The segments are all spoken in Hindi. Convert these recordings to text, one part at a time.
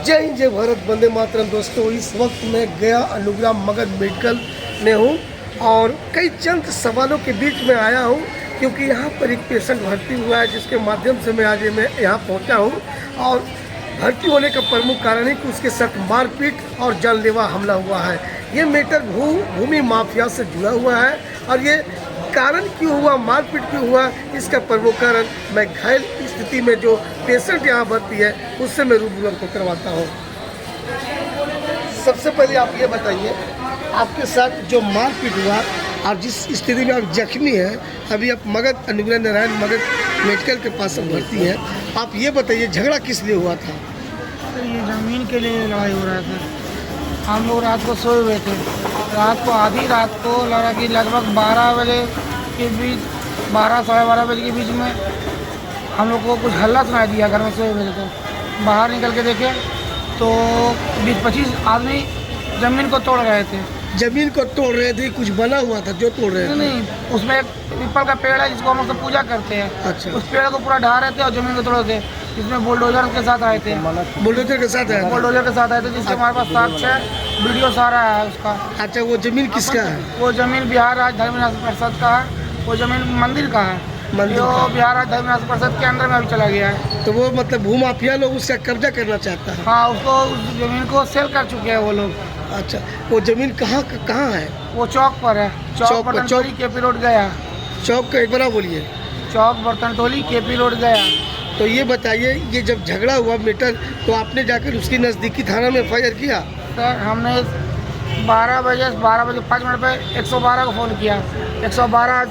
जय हिंद जय भारत वंदे मातरम। दोस्तों, इस वक्त मैं गया अनुग्रह मगध मेडिकल में हूँ और कई चंद सवालों के बीच में आया हूँ क्योंकि यहाँ पर एक पेशेंट भर्ती हुआ है जिसके माध्यम से मैं आज यहाँ पहुँचा हूँ। और भर्ती होने का प्रमुख कारण है कि उसके साथ मारपीट और जानलेवा हमला हुआ है। ये मैटर भूमि माफिया से जुड़ा हुआ है और ये कारण क्यों हुआ, मारपीट क्यों हुआ, इसका प्रमुख कारण मैं घायल स्थिति में जो पेशेंट यहाँ भर्ती है उससे मैं रूबरू को करवाता हूँ। सबसे पहले आप ये बताइए, आपके साथ जो मारपीट हुआ और जिस स्थिति में आप जख्मी हैं, अभी आप मगध अनुग्रह नारायण मगध मेडिकल के पास भर्ती हैं, आप ये बताइए झगड़ा किस लिए हुआ था? ये ज़मीन के लिए लड़ाई हो रहा था। हम लोग रात को सोए हुए थे। रात को आधी रात को लगा कि लगभग 12 बजे के बीच 12 साढ़े 12 बजे के बीच में हम लोग को कुछ हल्ला सुनाई दिया। घर में सोए हुए थे तो बाहर निकल के देखे तो 20-25 आदमी ज़मीन को तोड़ रहे थे। जमीन को तोड़ रहे थे? कुछ बना हुआ था जो तोड़ रहे थे? नहीं, उसमें एक पीपल का पेड़ है जिसको हम लोग सब पूजा करते हैं। अच्छा। उस पेड़ को पूरा ढा रहे थे और ज़मीन को तोड़ रहे थे। जिसमें बुलडोजर के साथ आए थे। बुलडोजर के साथ आए? बुलडोजर के साथ आए थे, जिसके हमारे पास साक्ष्य है, वीडियो सारा है उसका। अच्छा, वो जमीन किसका है? वो जमीन बिहार राज्य धर्म विकास परिषद का है। वो जमीन मंदिर का है। जो बिहार राज्य धर्म विकास परिषद के अंदर में अभी चला गया है। तो वो मतलब भूमाफिया लोग उसका कब्जा करना चाहता है? हाँ, उसको उस जमीन को सेल कर चुके हैं वो लोग। अच्छा, वो जमीन कहाँ है? वो चौक पर है। चौक पर? बर्तन केपी रोड गया। चौक का एक बार बोलिए। चौक बर्तन टोली केपी रोड गया। तो ये बताइए, ये जब झगड़ा हुआ मैटर, तो आपने जाकर उसकी नज़दीकी थाना में एफआईआर किया? सर, हमने 12 बजे 5 मिनट पे 112 को फ़ोन किया। 112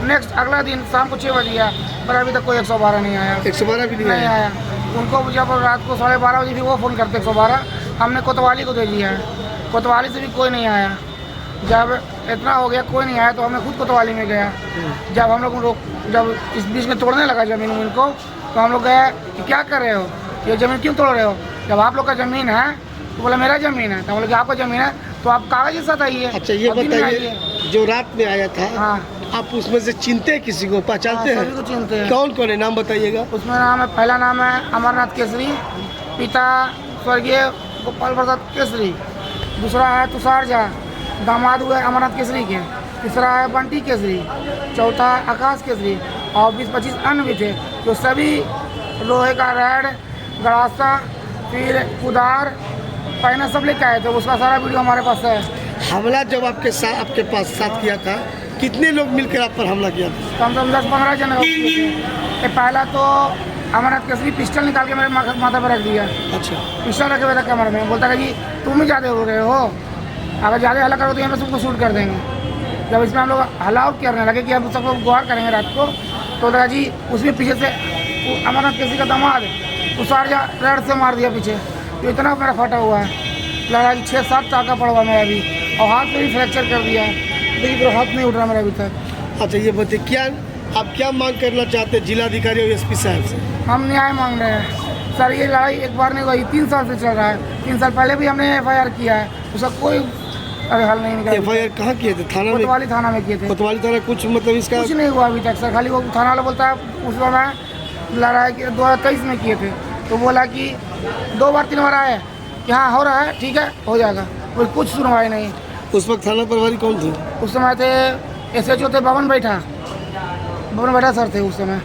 नेक्स्ट अगला दिन शाम को 6 बजे गया, पर अभी तक कोई 112 नहीं आया। 112 भी नहीं आया। उनको जब रात को 12:30 बजे भी वो फ़ोन करते 112, हमने कोतवाली को दे दिया है। कोतवाली से भी कोई नहीं आया। जब इतना हो गया कोई नहीं आया तो हमने खुद कोतवाली में गया। जब हम लोग जब इस बीच में तोड़ने लगा ज़मीन को, तो हम लोग गए कि क्या कर रहे हो, ये ज़मीन क्यों तोड़ रहे हो? जब आप लोग का ज़मीन है तो बोला मेरा ज़मीन है। तो बोले कि आपका ज़मीन है तो आप कागज़ के साथ आइए। अच्छा, ये बताइए, जो रात में आया था, हाँ, आप उसमें से चिनते हैं, किसी को पहचानते हैं? सभी को चिनते हैं। कौन कौन है, नाम बताइएगा। उसमें नाम है, पहला नाम है अमरनाथ केसरी, पिता स्वर्गीय गोपाल प्रसाद केसरी। दूसरा है तुषार झा, दामाद हुए अमरनाथ केसरी के। तीसरा है बंटी केसरी। चौथा आकाश केसरी। और 20-25 अन्य भी थे जो सभी लोहे का रैड, गड़ासा, फिर कुदार, पैना सब लेके आए थे। उसका सारा वीडियो हमारे पास है। हमला जब आपके पास साथ किया था, कितने लोग मिलकर आप पर हमला किया था? कम से कम 10-15 जन किए थे। पहला तो अमरनाथ केसरी पिस्टल निकाल के मेरे माथा पर रख दिया। अच्छा। पिस्टल रखे हुए था कमर में। बोलता है जी तुम ही ज़्यादा हो गए हो, अगर ज़्यादा हल्ला करो तो यहाँ पे सबको शूट कर देंगे। जब इसमें हम लोग हल्ला करने लगे कि हम सबको गुहार करेंगे रात को, तो लगा जी उसमें पीछे से अमरनाथ केसरी का दामाद तुषार झा रेड से मार दिया पीछे। तो इतना मेरा फटा हुआ है, लगा कि 6-7 टाका पड़ा हुआ मेरा अभी, और हाथ में भी फ्रैक्चर कर दिया है। देखिए पूरा हाथ नहीं उठ रहा मेरा अभी तक। अच्छा, ये बताइए, आप क्या मांग करना चाहते हैं जिलाधिकारी और एसपी साहब से? हम न्याय मांग रहे हैं सर। ये लड़ाई एक बार नहीं हुई, 3 साल से चल रहा है। 3 साल पहले भी हमने एफआईआर किया है, उसका कोई हल नहीं निकला। एफआईआर कहाँ किए थे? थाना में? कोतवाली थाना में किए थे। कोतवाली थाना कुछ मतलब इसका कुछ नहीं हुआ अभी तक सर। खाली वो थाना वाला बोलता है उस समय लड़ाई 2023 में किए थे, तो बोला कि 2 बार 3 बार आए कि हाँ हो रहा है, ठीक है हो जाएगा। वो कुछ सुनवाई नहीं। उस वक्त थाना प्रभारी कौन थे? उस समय थे SHO थे बबन बैठा सर थे उस समय।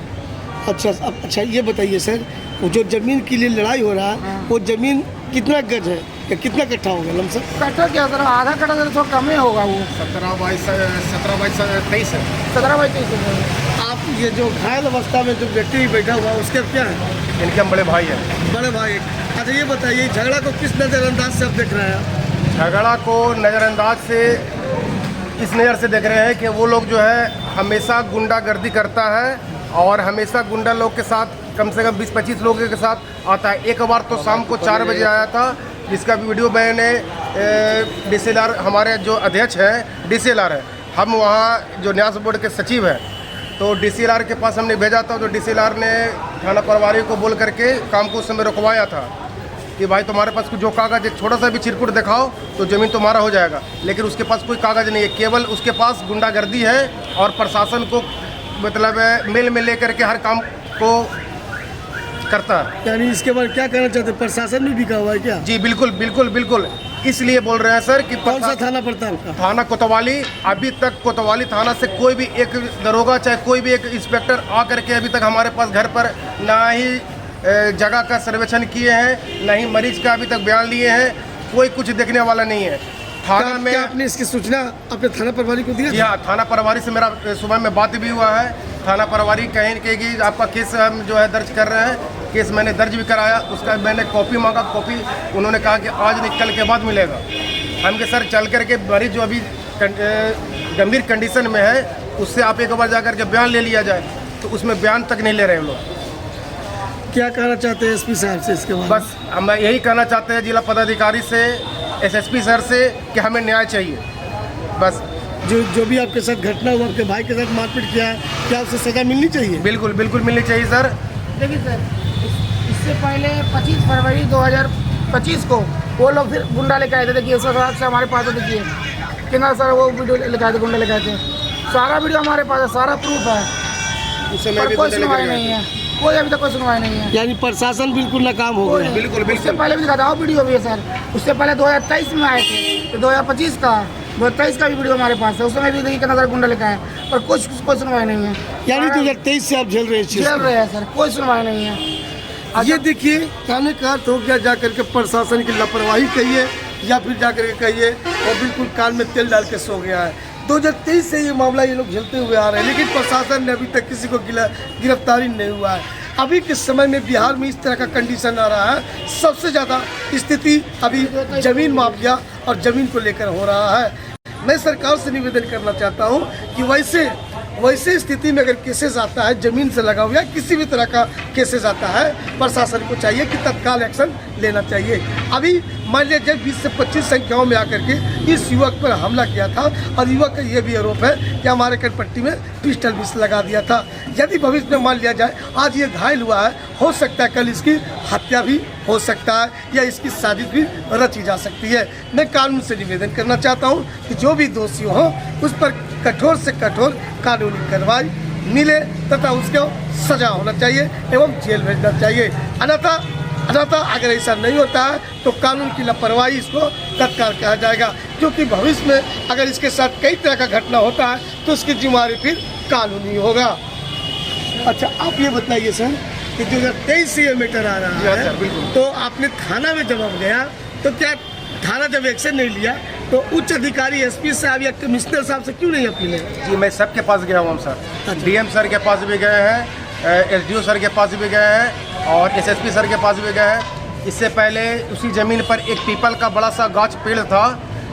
अच्छा, ये बताइए सर, वो जो जमीन के लिए लड़ाई हो रहा है, वो जमीन कितना गज है या कितना कट्ठा होगा लमसम? कट्ठा क्या सर, आधा कट्ठा से थोड़ा कम ही होगा। वो 17 बाई 23 है। 17 बाई 23। आप ये जो घायल अवस्था में जो व्यक्ति बैठा हुआ उसके क्या है? इनके हम बड़े भाई हैं। बड़े भाई। अच्छा, ये बताइए, झगड़ा को किस नज़रअंदाज से आप देख रहे हैं? झगड़ा को नज़रअंदाज से इस नज़र से देख रहे हैं कि वो लोग जो है हमेशा गुंडागर्दी करता है और हमेशा गुंडा लोग के साथ कम से कम 20-25 लोगों के साथ आता है। एक बार तो शाम को 4 बजे आया था, जिसका वीडियो मैंने DCLR, हमारे जो अध्यक्ष हैं DCLR है, हम वहाँ जो न्यास बोर्ड के सचिव हैं, तो DCLR के पास हमने भेजा था। तो DCLR ने थाना प्रभारी को बोल करके काम को उस समय रुकवाया था कि भाई तुम्हारे पास जो कागज़, एक छोटा सा भी चिरकुट दिखाओ तो ज़मीन तुम्हारा हो जाएगा। लेकिन उसके पास कोई कागज़ नहीं है, केवल उसके पास गुंडागर्दी है और प्रशासन को मतलब मेल में लेकर के हर काम को करता है। यानी इसके बाद क्या कहना चाहते हैं, प्रशासन भी बिका हुआ है क्या? जी बिल्कुल बिल्कुल बिल्कुल, इसलिए बोल रहे हैं सर कि कौन सा थाना पड़ता है आपका? थाना कोतवाली। अभी तक कोतवाली थाना से कोई भी एक दरोगा चाहे कोई भी एक इंस्पेक्टर आकर के अभी तक हमारे पास घर पर ना ही जगह का सर्वेक्षण किए हैं, ना ही मरीज का अभी तक बयान लिए हैं, कोई कुछ देखने वाला नहीं है। थाना में क्या आपने इसकी सूचना अपने थाना प्रभारी को दिया? जी हाँ, थाना प्रभारी से मेरा सुबह में बात भी हुआ है। थाना प्रभारी कहें कि आपका केस हम जो है दर्ज कर रहे हैं, केस मैंने दर्ज भी कराया, उसका मैंने कॉपी मांगा, कॉपी उन्होंने कहा कि आज नहीं कल के बाद मिलेगा। हम के सर चल करके मरीज जो अभी गंभीर कंडीशन में है उससे आप एक बार जा करके बयान ले लिया जाए, तो उसमें बयान तक नहीं ले रहे हम लोग। क्या कहना चाहते हैं एसपी साहब से इसके बाद? बस हम यही कहना चाहते हैं जिला पदाधिकारी से, एसएसपी सर से कि हमें न्याय चाहिए बस। जो भी आपके साथ घटना हुआ, आपके भाई के साथ मारपीट किया है, क्या उसे सजा मिलनी चाहिए? बिल्कुल बिल्कुल मिलनी चाहिए सर। देखिए सर, इससे पहले 25 फरवरी 2025 को वो लोग फिर गुंडा लेके आए थे। देखिए सर, से हमारे पास है, देखिए कितना सर वो वीडियो लेके आए थे, गुंडा लेके आए थे, सारा वीडियो हमारे पास है, सारा प्रूफ है। उस समय भी कोई सुनवाई नहीं है, कोई अभी तक कोई सुनवाई नहीं है। यानी प्रशासन बिल्कुल नाकाम हो गया। बिल्कुल बिल्कुल। उससे पहले भी दिखाता हूँ वीडियो भी है सर, उससे पहले 2023 में आए थे, तो 2025 का 2023 का भी वीडियो हमारे पास है, उस समय भी देखिए कितना सारा गुंडा लेके आए, पर कोई सुनवाई नहीं है। यानी 2023 से आप झेल रहे हैं सर, कोई सुनवाई नहीं है। ये देखिए, कहने का अर्थ हो गया, जा करके प्रशासन की लापरवाही कहिए या फिर जा करके कहिए और बिल्कुल कान में तेल डाल के सो गया है। 2023 से ये मामला ये लोग झेलते हुए आ रहे हैं, लेकिन प्रशासन ने अभी तक किसी को गिरफ्तारी नहीं हुआ है। अभी के समय में बिहार में इस तरह का कंडीशन आ रहा है, सबसे ज़्यादा स्थिति अभी जमीन माफिया और ज़मीन को लेकर हो रहा है। मैं सरकार से निवेदन करना चाहता हूँ कि वैसे स्थिति में अगर केसेस आता है, ज़मीन से लगा हुआ किसी भी तरह का केसेस आता है, प्रशासन को चाहिए कि तत्काल एक्शन लेना चाहिए। अभी मान लिया जाए 20 से 25 संख्याओं में आकर के इस युवक पर हमला किया था और युवक का ये भी आरोप है कि हमारे कनपट्टी में पिस्टल भी लगा दिया था। यदि भविष्य में मान लिया जाए आज ये घायल हुआ है, हो सकता है कल इसकी हत्या भी हो सकता है या इसकी साजिश भी रची जा सकती है। मैं कानून से निवेदन करना चाहता हूँ कि जो भी दोषी हो उस पर कठोर से कठोर कानूनी कार्रवाई मिले तथा उसको सजा होना चाहिए एवं जेल भेजना चाहिए। अन्यथा अगर ऐसा नहीं होता है तो कानून की लापरवाही इसको तत्काल कहा जाएगा, क्योंकि भविष्य में अगर इसके साथ कई तरह का घटना होता है तो उसकी जिम्मेदारी फिर कानूनी होगा। अच्छा, आप ये बताइए सर कि 2023 से ये मैटर आ रहा है, तो आपने थाना में जब गया तो क्या थाना जब एक्शन नहीं लिया तो उच्च अधिकारी एसपी साहब या कमिश्नर साहब से क्यों नहीं अपील है? जी मैं सबके पास गया हूँ सर। अच्छा। डीएम सर के पास भी गए हैं, एसडीओ सर के पास भी गए हैं और एसएसपी सर के पास भी गए हैं। इससे पहले उसी ज़मीन पर एक पीपल का बड़ा सा गाछ पेड़ था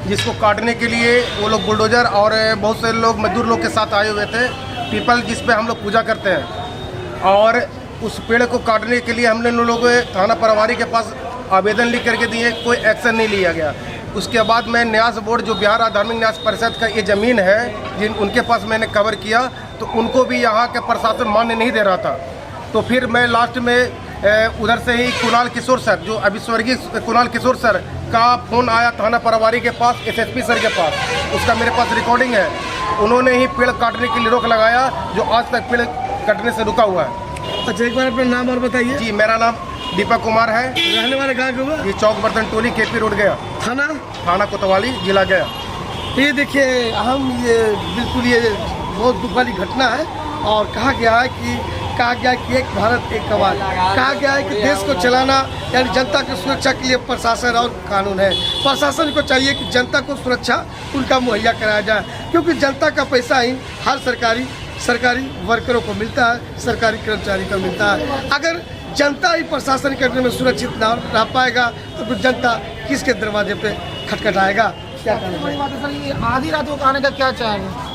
जिसको काटने के लिए वो लोग बुलडोजर और बहुत से लोग मजदूर लोग के साथ आए हुए थे। पीपल जिस पे हम लोग पूजा करते हैं, और उस पेड़ को काटने के लिए हमने लोग थाना प्रभारी के पास आवेदन लिख करके दिए, कोई एक्शन नहीं लिया गया। उसके बाद मैं न्यास बोर्ड जो बिहार धार्मिक न्यास परिषद का ये ज़मीन है उनके पास मैंने कवर किया, तो उनको भी यहाँ के प्रशासन मान्य नहीं दे रहा था। तो फिर मैं लास्ट में उधर से ही कुणाल किशोर सर, जो अभी स्वर्गीय कुणाल किशोर सर का फ़ोन आया थाना प्रभारी के पास, एसएसपी सर के पास, उसका मेरे पास रिकॉर्डिंग है। उन्होंने ही पेड़ काटने के लिए रोक लगाया, जो आज तक पेड़ कटने से रुका हुआ है। अच्छा, एक बार अपना नाम और बताइए। जी मेरा नाम दीपक कुमार है। रहने वाले कहाँ के हुआ? ये चौक बर्तन टोली केपी रोड गया, थाना कोतवाली जिला गया। ये देखिए, ये बिल्कुल ये बहुत दुख वाली घटना है और कहा गया है कि एक भारत एक आवाज़, कहा गया है कि देश को चलाना यानी जनता की सुरक्षा के लिए प्रशासन और कानून है। प्रशासन को चाहिए कि जनता को सुरक्षा उनका मुहैया कराया जाए, क्योंकि जनता का पैसा ही हर सरकारी वर्करों को मिलता है, सरकारी कर्मचारी को मिलता है। अगर जनता ही प्रशासन करने में सुरक्षित ना रह पाएगा तो फिर जनता किसके दरवाजे पे खटखटाएगा? क्या कहना? आधी रात को आने का क्या चाहेंगे?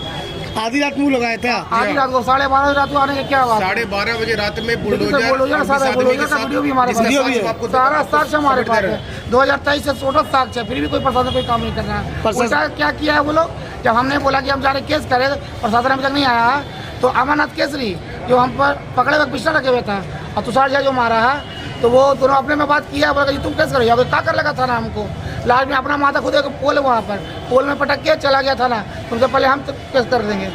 आधी रात मुँह लगाया था, आधी रात को 12:30 रात को आने का क्या बात? 12:30 बजे रात में बुलडोजर का वीडियो भी हमारे पास, सारा साक्ष्य हमारे पास है। 2023 से टोटल साक्ष्य है, फिर भी कोई प्रशासन कोई काम नहीं कर रहा है। प्रशासन क्या किया है वो लोग? जब हमने बोला कि हम जा रहे केस करें, प्रशासन अभी तक नहीं आया है। तो अमरनाथ केसरी जो हम पर पकड़े हुए पिस्टल रखे हुए था और तुषार झा जो मारा है, तो वो दोनों अपने में बात किया, बोला कि तुम केस करो। क्या कर लगा था ना हमको, लास्ट में अपना माथा खुद पोल है, वहाँ पर पोल में पटक के चला गया था ना, उनसे पहले हम केस कर देंगे।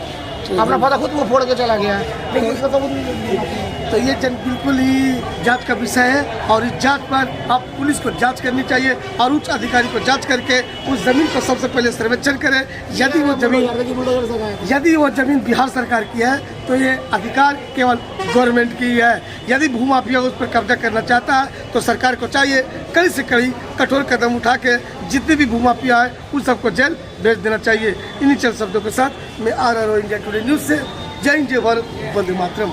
अपना पौधा खुद वो फोड़ के चला गया है, लेकिन इसका सबूत नहीं। तो ये बिल्कुल ही जांच का विषय है और इस जांच पर अब पुलिस को जांच करनी चाहिए और उच्च अधिकारी को जांच करके उस जमीन को सबसे पहले सर्वेक्षण करें। यदि वो जमीन बिहार सरकार की है तो ये अधिकार केवल गवर्नमेंट की है। यदि भूमाफिया उस पर कब्जा करना चाहता है तो सरकार को चाहिए कड़ी से कड़ी कठोर कदम उठा के जितने भी भूमाफिया है उन सबको जेल भेज देना चाहिए। इन्हीं चंद शब्दों के साथ मैं RRO इंडिया टुडे न्यूज़ से जय हिंद जय भारत, वंदे मातरम।